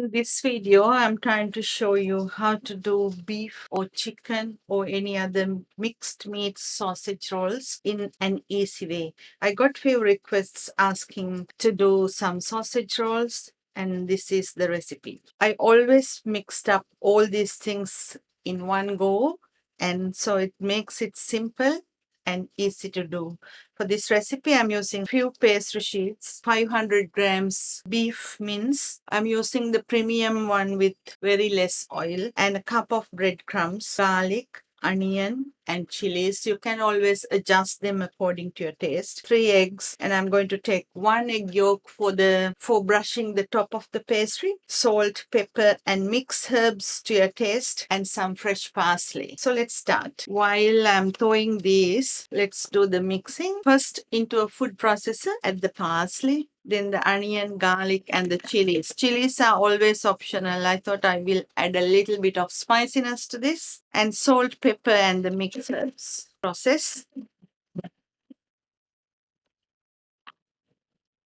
In this video, I'm trying to show you how to do beef or chicken or any other mixed meat sausage rolls in an easy way. I got few requests asking to do some sausage rolls, and this is the recipe. I always mixed up all these things in one go, and so it makes it simple and easy to do. For this recipe, I'm using few pastry sheets, 500 grams beef mince. I'm using the premium one with very less oil, and a cup of breadcrumbs, garlic, onion and chilies. You can always adjust them according to your taste. 3 eggs, and I'm going to take 1 egg yolk for brushing the top of the pastry, salt, pepper and mixed herbs to your taste, and some fresh parsley. So let's start. While I'm throwing these, let's do the mixing. First, into a food processor, add the parsley, then the onion, garlic and the chilies. Chilies are always optional. I thought I will add a little bit of spiciness to this. And salt, pepper and the mixed herbs. Process.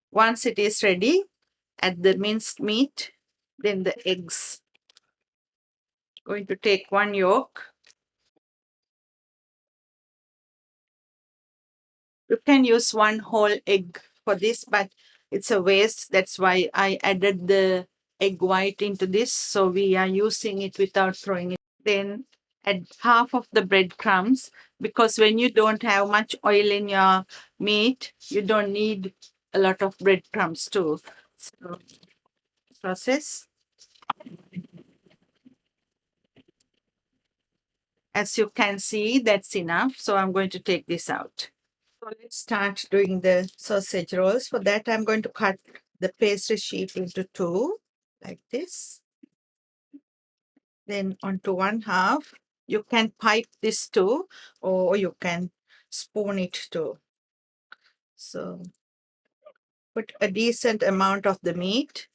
Once it is ready, add the minced meat, then the eggs. Going to take 1 yolk. You can use 1 whole egg for this, but it's a waste. That's why I added the egg white into this. So we are using it without throwing it. Then add half of the breadcrumbs, because when you don't have much oil in your meat, you don't need a lot of breadcrumbs too. So process. As you can see, that's enough. So I'm going to take this out. So let's start doing the sausage rolls. For that, I'm going to cut the pastry sheet into 2, like this. Then onto 1/2. You can pipe this too, or you can spoon it too. So put a decent amount of the meat.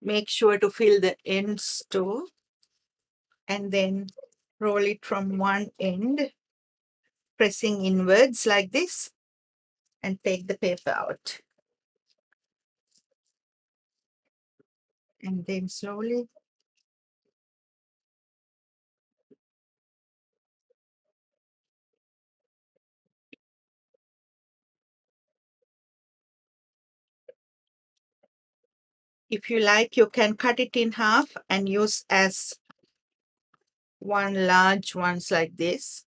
Make sure to fill the ends too. And then roll it from one end, pressing inwards like this, and take the paper out. And then slowly if you like, you can cut it in half and use as one large ones like this,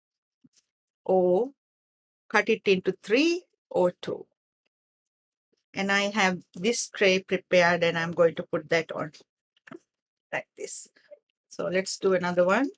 or cut it into 3 or 2. And I have this tray prepared, and I'm going to put that on like this. So let's do another one.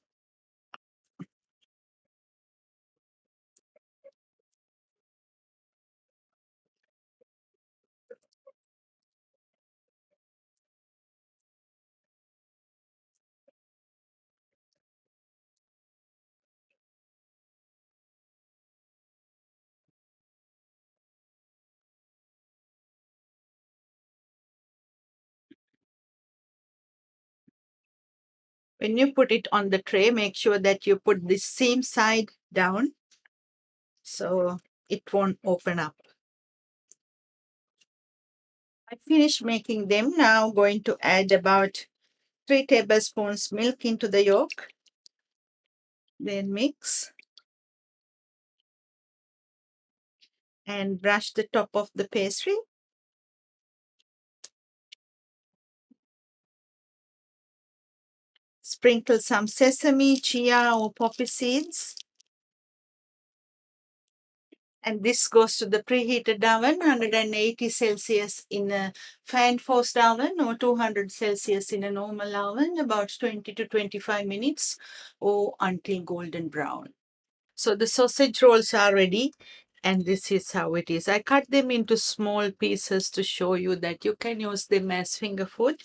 When you put it on the tray, make sure that you put the same side down so it won't open up. I finished making them. Now going to add about 3 tablespoons milk into the yolk. Then mix and brush the top of the pastry. Sprinkle some sesame, chia or poppy seeds. And this goes to the preheated oven, 180 Celsius in a fan forced oven, or 200 Celsius in a normal oven, about 20 to 25 minutes, or until golden brown. So the sausage rolls are ready, and this is how it is. I cut them into small pieces to show you that you can use them as finger food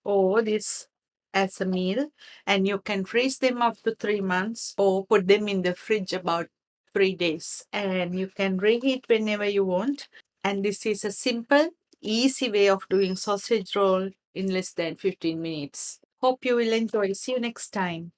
or this as a meal, and you can freeze them up to 3 months or put them in the fridge about 3 days, and you can reheat whenever you want. And this is a simple, easy way of doing sausage roll in less than 15 minutes. Hope you will enjoy. See you next time.